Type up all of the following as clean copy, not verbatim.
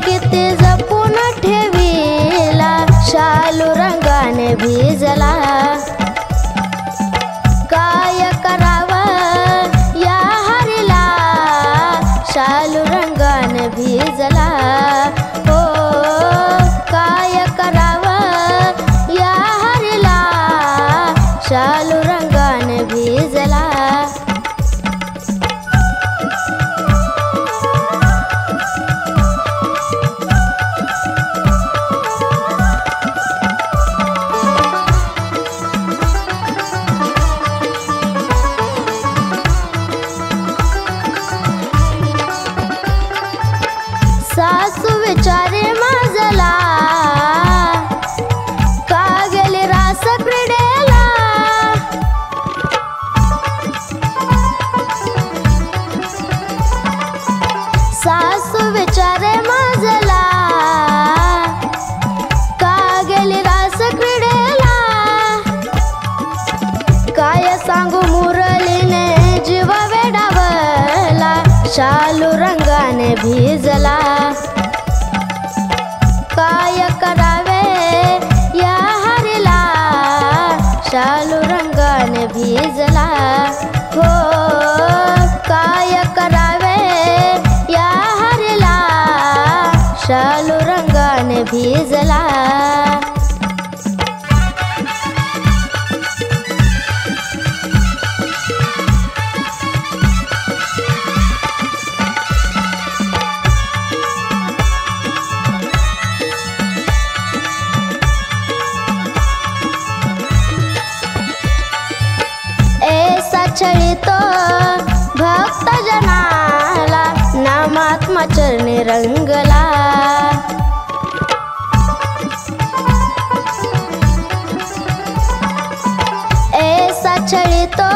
किती जपून ठेवीला शालू रंगाने भिजला काय करावं या हरीला शालू रंगाने भिजला हो काय करावं या हरीला शालू रंगाने भिजला सासू विचारे माझला का गेली रास क्रीडेला सासू विचारे माझला का गेली रास क्रीडेला काय सांगू मुरलीने जीव वेडावला शालू रंगाने भिजला काय करावे या हरीला शालू रंगाने भिजला हो काय करावे या हरीला शालू रंगाने भिजला छळितो भक्त जनाला नामात्मा चरणी रंगला ऐसा छळितो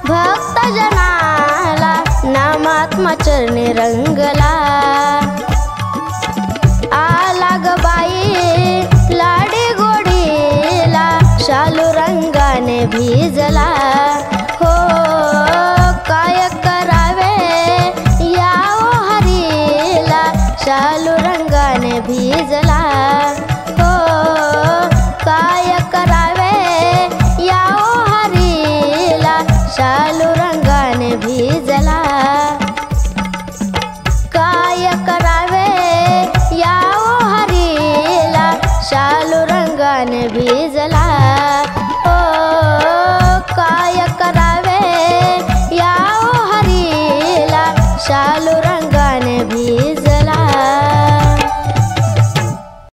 भक्त जनाला नामात्मा चरणी रंगला आला ग बाई लाडी गोडीला शालू रंगाने भिजला हो काय करावे या हरीला शालू रंगाने भिजला